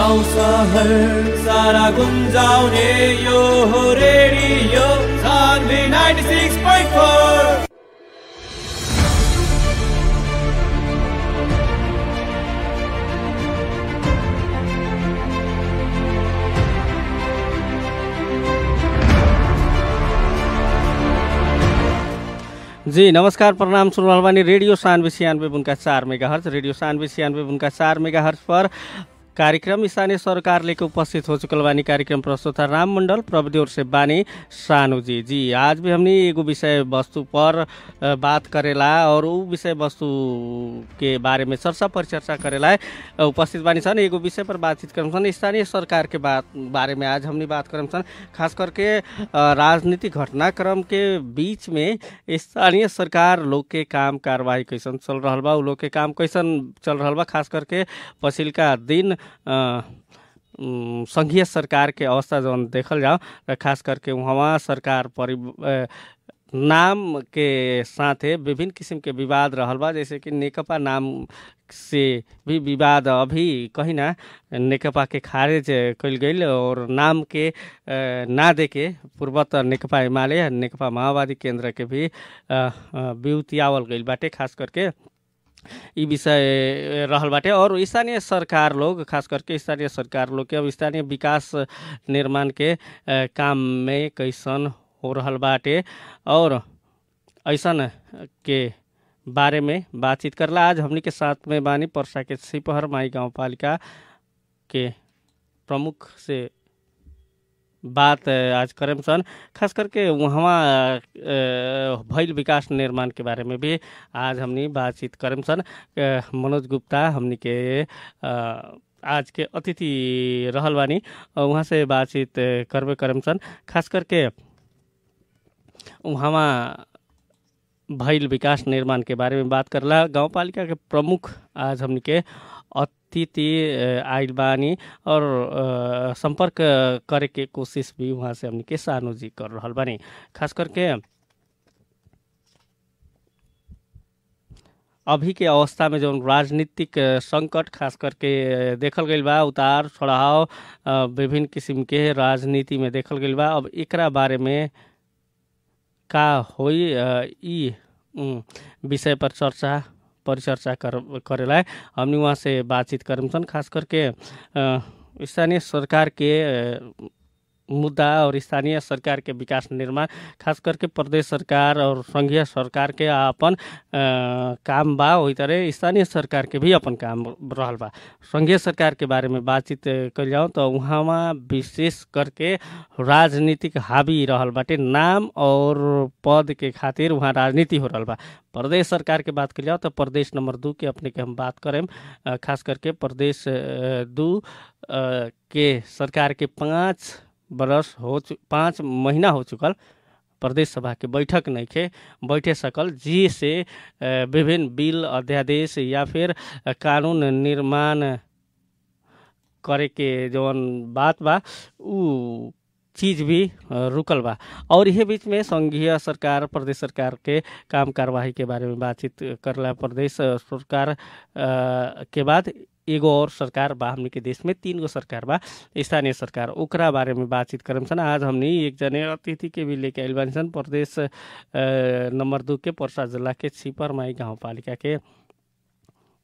गाउँ सहर सारा गुन्जाउने यो हो रेडियो सान्वी 96.4। जी नमस्कार, प्रणाम। सुन रहल बानी radio Sanvi 96.4 megahertz. Radio Sanvi 96.4 megahertz पर कार्यक्रम स्थानीय सरकार लेके उपस्थित हो चुकल बानी। कार्यक्रम प्रस्तुता राम मंडल, प्रविधि ओर से बानी सानू जी। आज भी हमने एगो विषय वस्तु पर बात करेला और उ विषय वस्तु के बारे में चर्चा परिचर्चा करेला उपस्थित बानी सन। एगो विषय पर बातचीत करम सन, स्थानीय सरकार के बारे में आज हमने बात करम सन। खास करके राजनीतिक घटनाक्रम के बीच में स्थानीय सरकार लोग के काम कारवाही कैसन चल रहा बा, उ लोग के काम कैसन चल रहा बा। खास करके पछिल्का दिन संघीय सरकार के अवस्था जौन देखल जाओ, खास करके वहाँ सरकार नाम के साथे विभिन्न किस्म के विवाद रहल बा। जैसे कि नेकपा नाम से भी विवाद अभी कहीं ना नेकपा के खारिज कल गई और नाम के ना देके पूर्वत नेकपा एमाले नेकपा माओवादी केंद्र के भी बिउतियावल गई बाटे। खास करके ई विषय रहल बाटे और स्थानीय सरकार लोग, खास करके स्थानीय सरकार लोग के अब स्थानीय विकास निर्माण के काम में कैसन हो रहल बाटे और ऐसन के बारे में बातचीत करला आज हमनी के साथ में बानी पर्सा के सिपहर माई गाउँपालिका के प्रमुख से बात आज करें सन। खास करके वहाँ भइल विकास निर्माण के बारे में भी आज हमनी बातचीत करें सन। मनोज गुप्ता हमनी के आज के अतिथि रहल बानी, वहाँ से बातचीत करबे करें सन। खास करके वहाँ भइल विकास निर्माण के बारे में बात करला गाउँपालिका के प्रमुख आज हमनी के अतिथि आइल बानी और संपर्क करे के कोशिश भी वहाँ से हमनी के सानू जी कर रहल बानी। खास करके अभी के अवस्था में जो राजनीतिक संकट खास करके देखल गइल बा, उतार चढ़ाव विभिन्न किस्म के राजनीति में देखल गइल बा। अब एकरा बारे में का होई ई विषय पर चर्चा परिचर्चा करेला हमनी वहाँ से बातचीत करम सन। खास करके स्थानीय सरकार के मुद्दा और स्थानीय सरकार के विकास निर्माण, खास करके प्रदेश सरकार और संघीय सरकार के अपन काम बा, वही तरह स्थानीय सरकार के भी अपन काम रहल बा। संघीय सरकार के बारे में बातचीत कर जाऊँ तो वहाँ विशेष करके राजनीतिक हावी रहल बाटे, नाम और पद के खातिर वहाँ राजनीति हो रहल बा। प्रदेश सरकार के बात कर जाओ तो प्रदेश नंबर 2 के अपने के हम बात करें। खास करके प्रदेश 2 के सरकार के 5 महीना हो चुकल, प्रदेश सभा के बैठक नहीं खे बैठे सकल, जी से विभिन्न बिल अध्यादेश या फिर कानून निर्माण करे के जौन बात बा उ चीज भी रुकल बा। और यह बीच में संघीय सरकार प्रदेश सरकार के काम कार्यवाही के बारे में बातचीत करला। प्रदेश सरकार के बाद एगो और सरकार बा, हमनी के देश में 3 गो सरकार बा स्थानीय सरकार, ओकरा बारे में बातचीत करम सन। आज हमनी एक जने अतिथि के भी लेके आइल बानी सन, प्रदेश नंबर 2 के पर्सा जिला के सिपहर माई गाउँपालिका के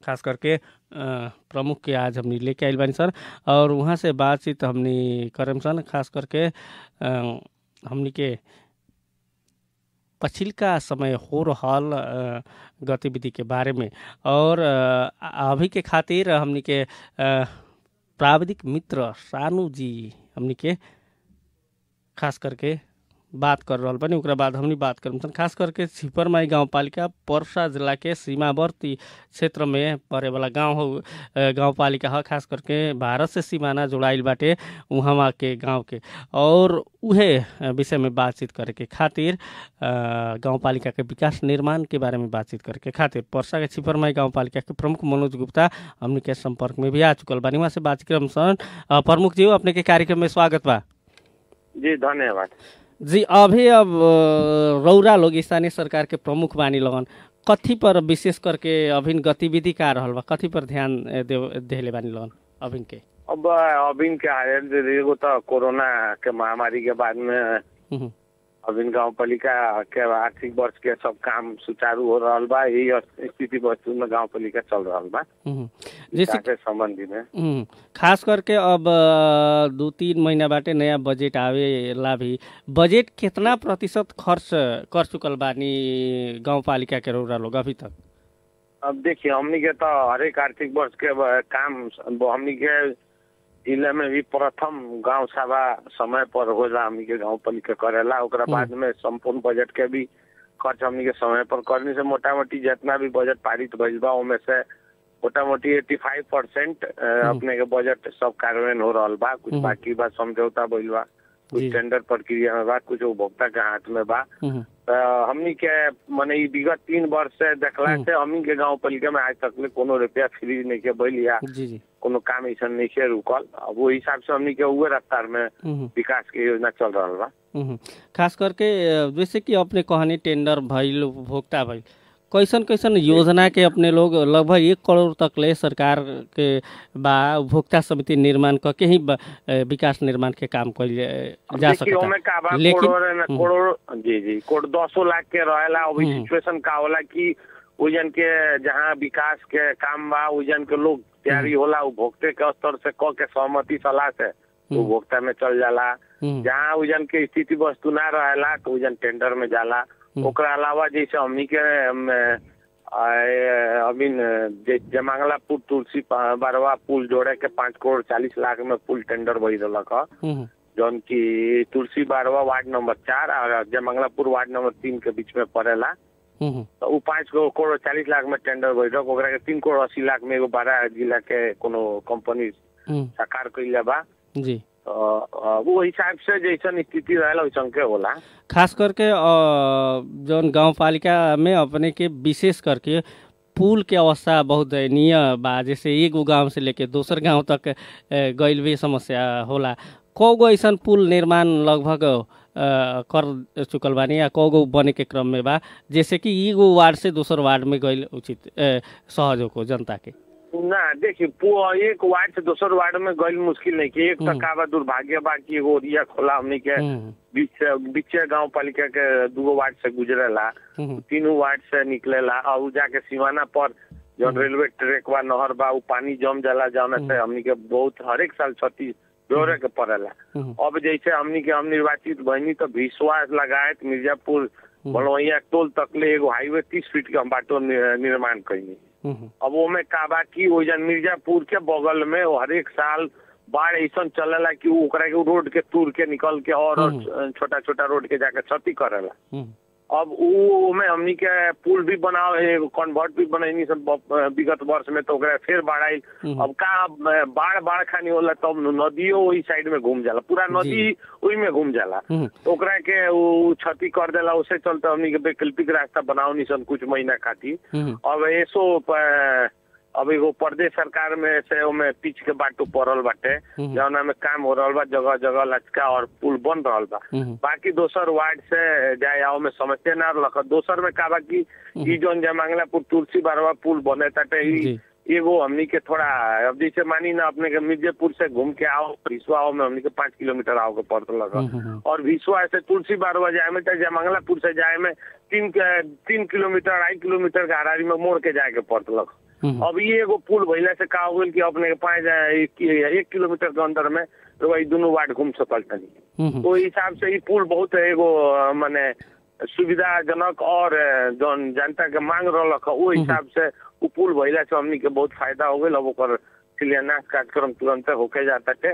खास करके प्रमुख के आज हमनी लेके आइल बानी सन और वहाँ से बातचीत हमनी करम सन। खास करके हमनी के पछिल्का समय हो रहल गतिविधि के बारे में और अभी के खातिर हमनी के प्राविधिक मित्र सानू जी हमनी के खास करके बात कर रहल बानी। ओकरा बाद हमनी बात करम सन। खास करके सिपहर माई गाउँपालिका पर्सा जिला के सीमावर्ती क्षेत्र में परे वाला गाँव हो गाउँपालिका ह। खास करके भारत से सीमाना जोड़ाइल बाटे वहाँ के गाँव के और उहे विषय में बातचीत करे के खातिर गाउँपालिका के विकास निर्माण के बारे में बातचीत करे के खातिर पर्सा के सिपहर माई गाउँपालिका के प्रमुख मनोज गुप्ता हमनी के संपर्क में भी आ चुकल बानी। वहाँ से बातचीत करम सन। प्रमुख जी अपने के कार्यक्रम में स्वागत बा जी। धन्यवाद जी। अभी अब रौरा लोग स्थानीय सरकार के प्रमुख बानी लगन, कथी पर विशेष करके अभिन गतिविधि का रहल बा, कथी पर ध्यान देले बानी लगन अभिन के? अब अभी के हालत एगो तो कोरोना के महामारी के बाद में अभी गाँव पालिका के आर्थिक वर्ष के सब काम सुचारू हो रहा बा। यही स्थिति वस्तु में गाँव पालिका चल रहा बा जैसे संबंधी में। खास करके अब 2-3 महीना बाटे नया बजट आवेला भी। बजट कितना प्रतिशत खर्च कर चुकल बानी गाँव पालिका के रउरा लोग अभी तक? अब देखिए हमनी के तो हरेक आर्थिक वर्ष के काम हमनी के जिले में भी प्रथम गांव सभा समय पर होला हमनी के गांव पालिका करेला। ओकरा बाद में संपूर्ण बजट के भी खर्च हमनी के समय पर करने से मोटा मोटी जितना भी बजट पारित भइल बा ओमे से मोटा मोटी 85% अपने के बजट सब कार्यान्वयन हो रहा बा। कुछ बाकी बा, समझौता भइल बा, कुछ टेंडर प्रक्रिया में बा, कुछ उपभोक्ता के हाथ में बा। हमनी के माने विगत 3 वर्ष से देखला से हमनी के गांव पालिका में आज तक में कोनो रुपया फ्री नहीं के भइल या कोनो काम ऐसा नहीं के रुकल। अब वो हिसाब से हमनी के उहे रफ्तार में विकास के योजना चल रहा बा। खास करके जैसे कि अपने कहानी टेंडर भइल, उपभोक्ता भइल, कैसन कैसन योजना के अपने लोग लगभग 1 करोड़ तक ले सरकार के बा उपभोक्ता समिति निर्माण करके ही विकास निर्माण के काम कइल जा सकता। लेकिन करोड़ जी करोड़ 200 लाख के रहेला। अभी सिचुएशन का होला कि उजन के जहाँ विकास के काम बा उजन के लोग तैयारी होला उपभोक्ता के स्तर से क के सहमति सलाह से उपभोक्ता में चल जाला। जहाँ उजन के स्थिति वस्तु ना रहेला तो उजन टेंडर में जाला। ओकरा अलावा जैसे हमनी के अभी जयमंगलापुर तुलसी बारवा पुल जोड़े के 5 करोड़ 40 लाख में पुल टेंडर भई रहा जौन की तुलसी बारवा वार्ड नंबर 4 और जयमंगलापुर वार्ड नंबर 3 के बीच में पड़ेला। तो वो 5 करोड़ 40 लाख में टेंडर भई रहा। ओकरा के 3 करोड़ 80 लाख में एगो 12 जिला के कोनो कंपनी साकार कइले बा जी। वो हिसाब से जैसन स्थिति रहेला वैसन के होला। खास करके जौन गांव पालिका में अपने के विशेष करके पुल के अवस्था बहुत दयनीय बा। जैसे एगो गांव से लेके दोसर गांव तक गइल भी समस्या होला। कौगो ऐसा पुल निर्माण लगभग कर चुकल बानी या कौगो बने के क्रम में बा जैसे कि एगो वार्ड से दोसर वार्ड में गइल उचित सहयोग हो जनता के? ना देखिए एक वार्ड से दोसर वार्ड में गइल मुश्किल नहीं कि एक तक दुर्भाग्य बा कि एगो रिया खोला हमने के बीच गांव पालिका के 2 वार्ड से गुजरेला, 3 वार्ड से निकलेला और जाके सीमाना पर जो रेलवे ट्रैक बा नहर बा वो पानी जम जाला जाना से हमने के बहुत हर एक साल क्षति जोरे के पड़ेला। अब जैसे हमने के हम निर्वाचित बहनी तो विश्वास लगायत मिर्जापुर बलवैया टोल तक ले एगो हाईवे 30 फीट के हम बाटो निर्माण कईनी। अब वो में का बा कि ओजन मिर्जापुर के बगल में हर एक साल बाढ़ ऐसा चलेला कि ओकरा के रोड के तूर के निकल के और छोटा छोटा रोड के जाके क्षति करेला। अब वो में हमनी के पुल भी बनाओ कन्वर्ट भी बनैनी सब विगत वर्ष में तो फिर बाढ़ आई। अब का बाढ़ खानी होला तब नदियों वही साइड में घूम जाला, पूरा नदी वही में घूम जाला तो ओकरा के वो क्षति कर देला। उसे चलते हमनी के वैकल्पिक रास्ता बनाओ निसन कुछ महीना खातिर। अब ऐसो अब एगो प्रदेश सरकार में से ओमे पिच के बाटो पड़ल बाटे जौना में काम हो रहा बा, जगह जगह लचका और पुल बन रहा बा। बाकी दोसर वार्ड से जाए आओ में समस्या ना रखा। दोसर में का बा कि जौन जयमंगलापुर तुलसी बारवा पुल बने ताटे एगो हमनी के थोड़ा अब जैसे मानी ना अपने के मिर्जापुर से घूम के आओ भिसवा आओ में हमनी के 5 किलोमीटर आओ के पड़ता लगा और भिसवा से तुलसी बारवा जाए में जयमंगलापुर से जाए में 3 किलोमीटर 2.5 किलोमीटर के हरारी में मोड़ के जाए के पड़ता लगा। अब ये एगो पुल भइला से का होल कि अपने के 1 किलोमीटर के अंदर में तो वही दोनों वार्ड घूम सकल तनी। तो हिसाब से ये पुल बहुत एगो माने सुविधाजनक और जौन जनता के मांग रहा वो हिसाब से वो पुल भइला से हमनी के बहुत फायदा हो गई। अब ओकर शिलान्यास कार्यक्रम तुरंत होके जाता थे।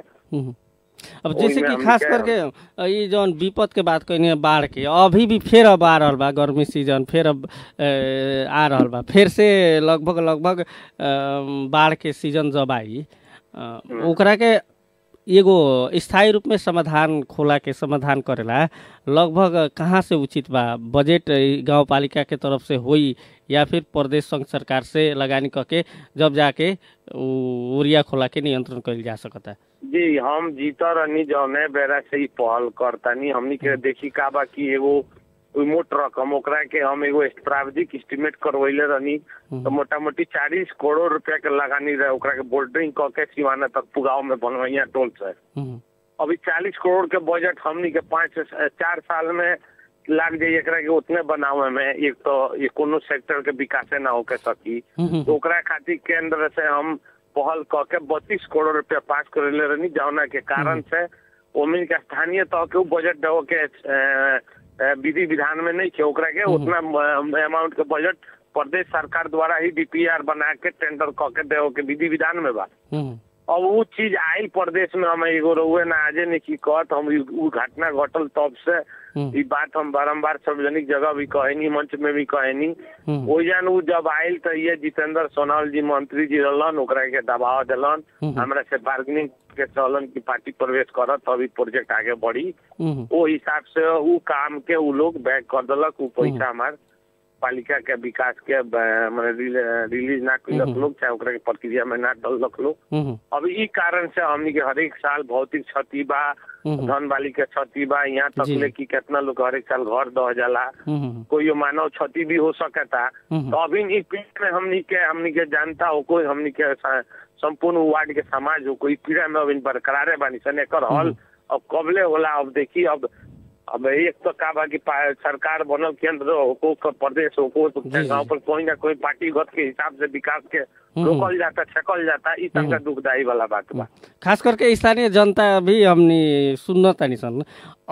अब जैसे कि खास करके ये जौन विपद के बात कहनी बाढ़ के अभी भी फिर अब आ रहा बा गर्मी सीजन फिर अब आ रहा बा फिर से लगभग बाढ़ के सीजन जब आई ओकरा के एगो स्थायी रूप में समाधान खोला के समाधान करेला लगभग कहाँ से उचित बा? बजट गांव पालिका के तरफ से होई या फिर प्रदेश संघ सरकार से लगानी करके जब जाके उरिया खोला के नियंत्रण कइल जा सकता है? जी हम जीता रहनी जौने बेरा से ही पहल करतानी हमनी के देखी का बा कि एगो कोई मोट रकम ओकरा के हम एगो प्रावधिक एस्टिमेट करवैले रहनी तो मोटा मोटी 40 करोड़ रुपया के लगानी रहे ओकरा के बोल्डरिंग क के सिवाना तक पुगाव में बनवैया टोल से। अभी 40 करोड़ के बजट हमनी के 4 साल में लाग जाइए एकरा के उतने बनावे में। एक तो ये कोनो सेक्टर के विकास ना होके सकी तो ओकरा खातिर केंद्र से हम पहल क के 32 करोड़ रुपया पास करेले रहनी जौना के कारण से ओमिन के स्थानीय तह के बजट देव के विधि विधान में नहीं थे ओकरा के उतना अमाउंट के बजट प्रदेश सरकार द्वारा ही डीपीआर बना के टेंडर क के देव के विधि विधान में बा। अब वो चीज आयल प्रदेश में हम एगो रहुए ना आजे नहीं की कहत हम उ घटना घटल तब से ये बात हम बारम्बार सार्वजनिक जगह भी कहनी मंच में भी कहनी वो जान उ जब आयल तो ये जितेंद्र सोनवाल जी मंत्री जी रहलन ओकरा के दबाव दिलन हमरा से बार्गेनिंग के चलन की पार्टी प्रवेश करत तभी प्रोजेक्ट आगे बढ़ी वो हिसाब से उ काम के उ लोग बैक कर दिलक उ पैसा हमार पालिका के विकास के रिलीज ना कैलक लोग चाहे ओकरा के प्रक्रिया में ना डलक लोग। अब ई कारण से हमनी के हर एक साल भौतिक क्षति बा धन बाली के क्षति बा यहाँ तक ले कि कितना लोग हर एक साल घर दह जाला कोई मानव क्षति भी हो सकता। तो अभी ई पीड़ा में हमनी के जानता हो कोई हमनी के संपूर्ण वार्ड के समाज हो कोई पीड़ा में अब बरकरारे बानी सन एकर हल अब कबले होला। अब देखी अब एक तो का बा कि सरकार बनल केंद्र हो प्रदेश हो गाँव पर कोई ना कोई पार्टीगत के हिसाब से विकास के रोकल जाता छकल जाता इस तरह का दुखदायी वाला बात बा। खास करके स्थानीय जनता भी हमने सुनना तानी सन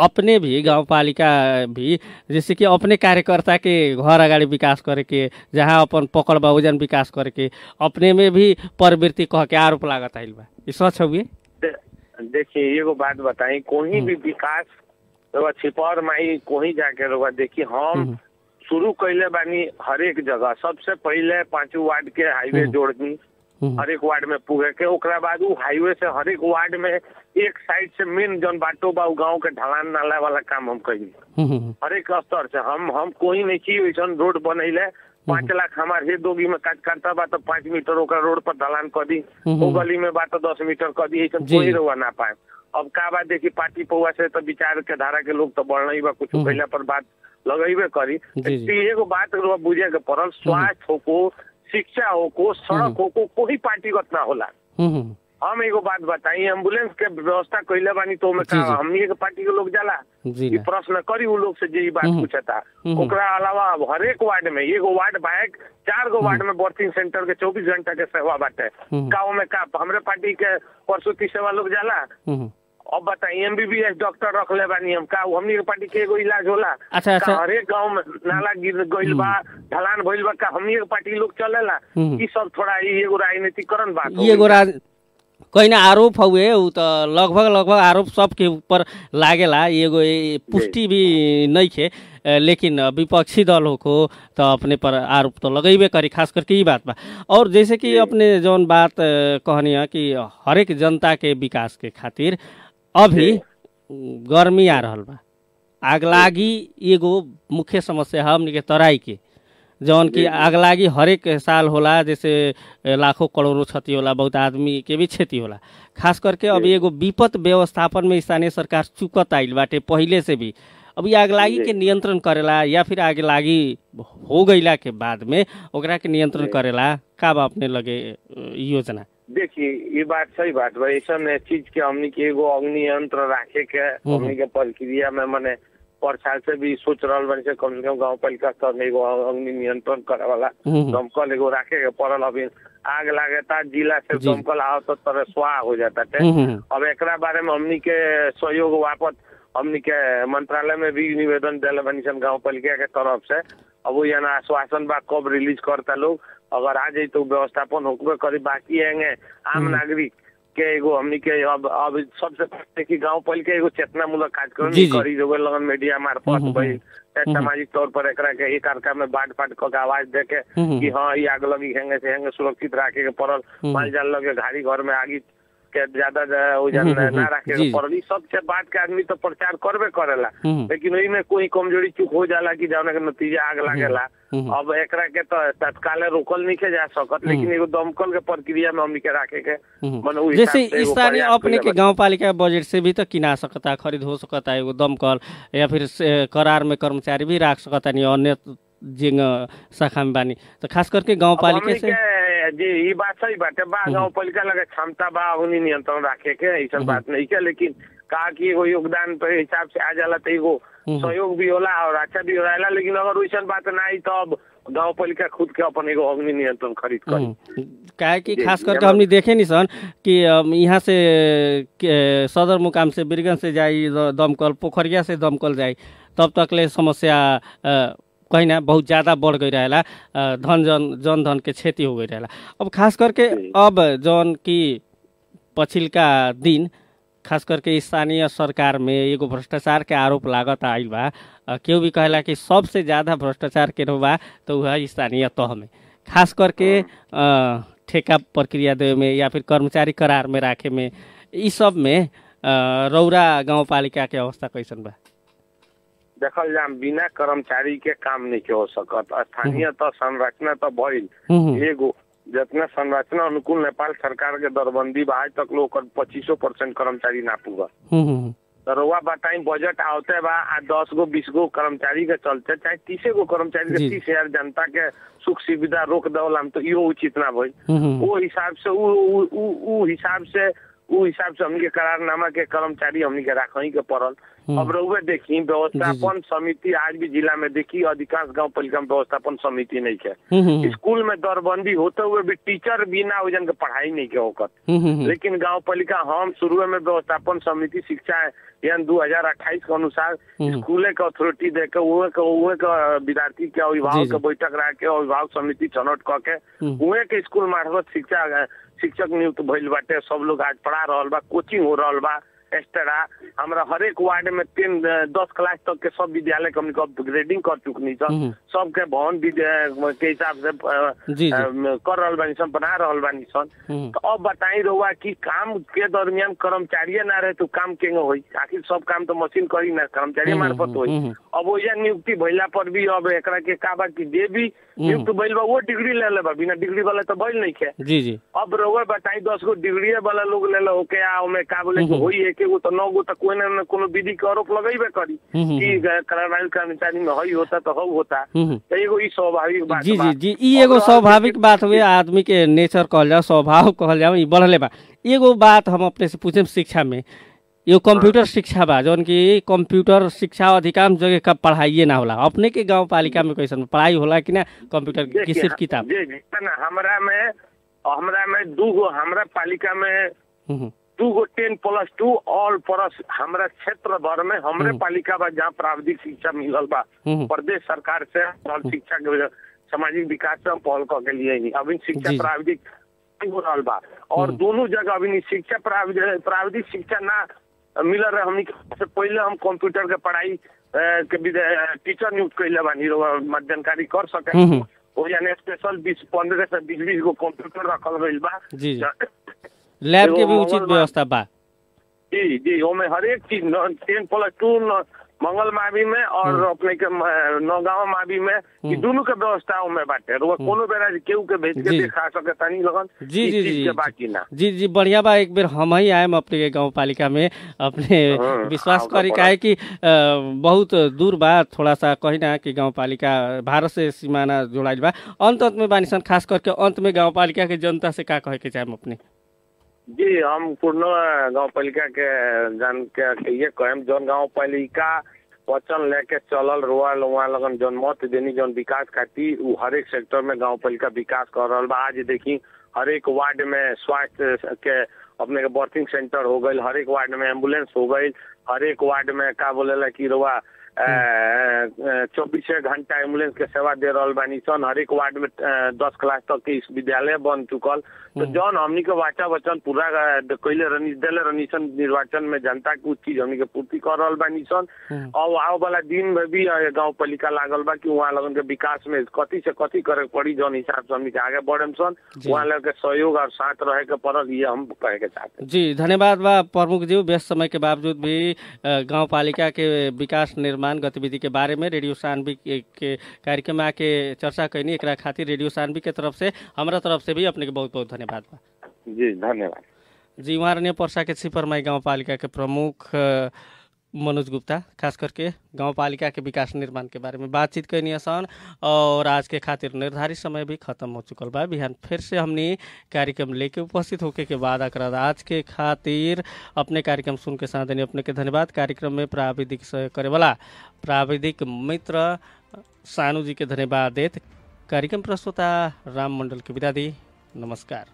अपने भी गाँव पालिका भी जैसे कि अपने कार्यकर्ता के घर अगाडि विकास करे के जहाँ अपन पकड़ बा वजन विकास करे के अपने में भी प्रवृत्ति कह के आरोप लागत आइल बा ई सच हउए। देखिए एगो बात बताई कोई भी विकास छिपौर माई कोही जाके रहुआ देखी हम शुरू कैले बानी हर एक जगह सबसे पहले 5 वार्ड के हाईवे जोड़नी हर एक वार्ड में पुगे के ओकरा बाद उ हाईवे से हर एक वार्ड में एक साइड से मेन जौन बाटो बा गाँव के ढलान नाला वाला काम हम कैली हर एक स्तर से हम कोई नहीं की वैसा रोड बनैले 5 लाख हमारे हे दोगी में काज करता बा तो 5 मीटर ओकरा रोड पर ढलान कर दी वो गली में बा तो 10 मीटर कर दी ऐसा कोई रुआ ना पाए। अब का बात देखी पार्टी पौआ से तो विचार के धारा के लोग तो बढ़ना ही बा कुछ पहले पर बात लगेबे करी। एगो बात बुझे के पड़ल स्वास्थ्य हो को शिक्षा हो को सड़क हो को कोई पार्टीगत ना होला। हम एगो बात बताई एम्बुलेंस के व्यवस्था कैले बानी तो हमनी के पार्टी के लोग जाला ये प्रश्न करी उ लोग से जे बात पूछता ओकरा अलावा हर एक वार्ड में एगो वार्ड बाइक 4 गो वार्ड में बर्थिंग सेंटर के 24 घंटा के सेवा बाटे गाँव में का हमरे पार्टी के प्रसूति सेवा लोग जाला। अब बताइए एमबीबीएस डॉक्टर रख ले बानी हम का हमनी के पार्टी के एगो इलाज होला। अच्छा हर एक गाँव में नाला गिर गइल बा ढलान भइल बा का हमनी के पार्टी लोग चलेला ई सब थोड़ा एगो राजनीतिकरण बात एगो कहीं ना आरोप हुए उ तो लगभग आरोप सबके ऊपर लागेला एगो पुष्टि भी नहीं थे लेकिन विपक्षी दल हो को तो अपने पर आरोप तो लगेबे करी खास करके ये बात बा। और जैसे कि अपने जौन बात कहनी है कि हर एक जनता के विकास के खातिर अभी गर्मी आ रहल बा आगलागी एगो मुख्य समस्या हमनी के तराई के जौन की आगलागी हर एक साल होला जैसे लाखों करोड़ों क्षति होला बहुत आदमी के भी क्षति होला। खास करके अब एगो विपद व्यवस्थापन में स्थानीय सरकार चुकत आइल बाटे पहले से भी अब ये आगलागी के नियंत्रण करेला या फिर आगलागी हो गईला के बाद में ओकरा के नियंत्रण करेला का बा अपने लगे योजना। देखिए ये बात सही बात बा ऐसा चीज के हमनी के एगो अग्नि यंत्र राखे के हमनी के प्रक्रिया में मने पर साल से भी सोच रहा बन से कम गाँव पालिका स्तर में एगो अग्नि नियंत्रण करे वाला दमकल एगो राखे के पड़ल। अभी आग लागता जिला से दमकल आओ तो तरह स्वाह हो जाता है। अब एकरा बारे में हमनी के सहयोग वापस हमनी के मंत्रालय में भी निवेदन दिल बनी सन गाँव पालिका के तरफ से। अब वो यहाँ आश्वासन बा कब रिलीज करता लोग अगर आ जाये तो व्यवस्थापन होकर करी बाकी है आम नागरिक के एगो हमनी के अब सबसे पहले कि गाँव पालिका एगो चेतनामूलक कार्यक्रम करी जो लगन मीडिया मार्फत भाई सामाजिक तौर पर एकरा के एक अर्का में बाट पाट क आवाज दे के कि हाँ ये आग लगी हेंगे से हेंगे सुरक्षित रखे के पड़ल माल जाल लगे घाड़ी घर में आगी के ज्यादा ना रखे के पड़ल सबसे बात के आदमी तो प्रचार करबे करेला लेकिन वही में कोई कमजोरी चूक हो जाला कि जाने के नतीजा आग लागेला अब एकरा के तो तत्काल रोकल नहीं के जा सकत, लेकिन एगो दमकल के प्रक्रिया में हमनी के राखे के जैसे स्थानीय अपने के गाँव पालिका बजट से भी तो किना सकता, खरीद हो सकता एगो दमकल, या फिर करार में कर्मचारी भी राख सकता नहीं अन्य जिंग शाखा में बानी, तो खास करके गाँव पालिका से जी ये बात सही बाटे बा। गाँव पालिका लगे क्षमता बा उन्हीं नियंत्रण रखे के, ऐसा बात नहीं के, लेकिन कहा कि एगो योगदान पे हिसाब से आ जाला तो एगो सहयोग भी होला और अच्छा भी होला, लेकिन अगर वैसा बात ना आई तो अब गाँव पालिका खुद के अपन एगो अग्नि नियंत्रण खरीद करी। काहे कि खास करके हमने देखे नहीं सन कि यहाँ से सदर मुकाम से बिरगंज से जाई दमकल, पोखरिया से दमकल जाई, तब तक ले समस्या कहीं ना बहुत ज़्यादा बढ़ गई रहेला, जन धन के क्षति हो गई रहेला। अब खास करके अब जौन की पछिलका दिन खास करके स्थानीय सरकार में एगो भ्रष्टाचार के आरोप लागत आइल बा, केहू भी कहला कि सबसे ज़्यादा भ्रष्टाचार के बा तो वह स्थानीय तह में, खास करके ठेका प्रक्रिया देवे में या फिर कर्मचारी करार में राखे में, इस सब में रौरा गाँव पालिका के अवस्था कैसन बा? देखल जा बिना कर्मचारी के काम नहीं के हो सकत। स्थानीय तो संरचना तो भइल एगो, जितना संरचना अनुकूल नेपाल सरकार के दरबंदी बा आज तक लोग 25% कर्मचारी ना पूरा। तो रउआ बताई बजट आवते बा 10 गो 20 गो कर्मचारी के चलते चाहे 30 गो कर्मचारी के 30,000 जनता के सुख सुविधा रोक दौला तो यो उचित ना भई। वो हिसाब से उ हिसाब से हमनी के करारनामा के कर्मचारी हमनी के राखही के पड़ल। अब रउए देखी व्यवस्थापन समिति आज भी जिला में देखी अधिकांश गांव पालिका में व्यवस्थापन समिति नहीं है। स्कूल में दरबंदी होते हुए भी टीचर बिना वजन के पढ़ाई नहीं के होकर, लेकिन गांव पालिका हम शुरू में व्यवस्थापन समिति शिक्षा यानी 2028 के अनुसार स्कूल के अथॉरिटी दे के विद्यार्थी के अभिभावक के बैठक रख के अभिभावक समिति छनौट करके उहे के स्कूल मार्फत शिक्षक नियुक्त भइल बाटे। सब लोग आज पढ़ा रहल बा, कोचिंग हो रहल बा एक्स्ट्रा। हमरा हर एक वार्ड में 10 क्लास तक के सब विद्यालय के हमने अपग्रेडिंग कर चुकनी सन, सबके भवन के हिसाब से कर रहल बानी सन, बना रहल बानी सन। तो अब बताई रहुआ कि काम के दरमियान कर्मचारी ना रहे तो काम केंगे होई? आखिर सब काम तो मशीन करी ना, कर्मचारी मार्फत होई। अब वो नियुक्ति भइला पर भी अब एकरा के का बा कि जे भी नियुक्त भइल बा वो डिग्री ले ले बा, बिना डिग्री वाला तो भइल नहीं के। जी जी अब रहुआ बताई 10 गो डिग्री वाला लोग ले लो के आ में का बोले कि होई एक एगो तो 9 गो तो कोई ना कोनो विधि के आरोप लगेबे करी कि कर्मचारी में हई होता तो हऊ होता। तो एगो ई स्वाभाविक बात। जी जी जी ई एगो स्वाभाविक बात हुए, आदमी के नेचर कहल जाओ, स्वभाव कहल जाओ, ई बढ़ले बा। एगो बात हम अपने से पूछे शिक्षा में, ये कंप्यूटर शिक्षा बा जौन की कंप्यूटर शिक्षा अधिकांश जगह का पढ़ाई ना होला, अपने के गांव पालिका में कैसन पढ़ाई होला कि ना कंप्यूटर की सिर्फ किताब? हमरा में 2 गो हमरा पालिका में 2 गो 10+2 ऑल प्लस हमरा क्षेत्र भर में हमरे पालिका बा जहाँ प्राविधिक शिक्षा मिलल बा प्रदेश सरकार से शिक्षा के सामाजिक विकास से पहल के लिए अभी शिक्षा प्राविधिक हो रहा बा। और दोनों जगह अभी शिक्षा प्राविधिक शिक्षा ना मिल रहे। हमनी से पहले हम कंप्यूटर के पढ़ाई के टीचर नियुक्त कैले बानी, जानकारी कर सके वो यानी स्पेशल 15 से 20 गो कंप्यूटर रखल गइल बा। जी लैब के भी उचित व्यवस्था बा। जी जी ओमे हर एक चीज 10+2 मंगल मावी में और अपने के नौगांव मावी में ये दोनों के व्यवस्था में बाटे। कोनो बेरा केहू के भेज के दिखा सके तनी लगन। जी जी जी बाकी ना जी जी बढ़िया बा। एक बेर हम ही आए अपने के गांव पालिका में, अपने विश्वास करी काहे कि बहुत दूर बा थोड़ा सा कहीं ना कि गांव पालिका भारत से सीमाना जोड़ाइल बा। अंत में बानी सन, खास करके अंत में गांव पालिका के जनता से का कहे के चाहे अपने? जी हम पूर्ण गांव पालिका के जान के ये कहम जौन गांव पालिका वचन लेके चलल रोआ लगन जौन मत देनी जौन विकास खातिर उ हर एक सेक्टर में गांव पालिका विकास कर रहा बा। आज देखी हर एक वार्ड में स्वास्थ्य के अपने के बर्थिंग सेंटर हो गई, हर एक वार्ड में एम्बुलेंस हो गई, हर एक वार्ड में का बोलेला कि रोआ 24 घंटा एम्बुलेंस के सेवा दे रहा बानी सन। हर एक वार्ड में 10 क्लास तक के विद्यालय बन चुकल। तो जौन हमनी के वाचा वचन पूरा कैले रहनी सन निर्वाचन में जनता के चीज हमनी के पूर्ति कर रहा बानी सन। और आओ वाला दिन में भी गाँव पालिका लागल बा कि वहाँ लगन के विकास में कथी से कथी करे पड़ी जौन हिसाब से हमनी के आगे बढ़े सन वहाँ लोग के सहयोग और साथ रहे के पड़ल, ये हम कहे के चाहते। जी धन्यवाद बा प्रमुख जी। व्यस्त समय के बावजूद भी गाँव पालिका के विकास निर्माण निर्माण गतिविधि के बारे में रेडियो सानवी के कार्यक्रम में आके चर्चा कैनी। एकरा खातिर रेडियो सानवी के तरफ से हमारा तरफ से भी अपने के बहुत बहुत धन्यवाद बा। जी धन्यवाद जी। वहाँ रहने पर्सा के छिपरमाई गाउँपालिका के प्रमुख मनोज गुप्ता खास करके गाउँपालिका के विकास निर्माण के बारे में बातचीत कैनी असन। और आज के खातिर निर्धारित समय भी खत्म हो चुकल बा। बिहान फिर से हमने कार्यक्रम लेके उपस्थित होके के बाद आकर आज के खातिर अपने कार्यक्रम सुन के साथ अपने के धन्यवाद। कार्यक्रम में प्राविधिक सहयोग करे वाला प्राविधिक मित्र सानू जी के धन्यवाद देत कार्यक्रम प्रस्तुता राम मंडल के विदा दी। नमस्कार।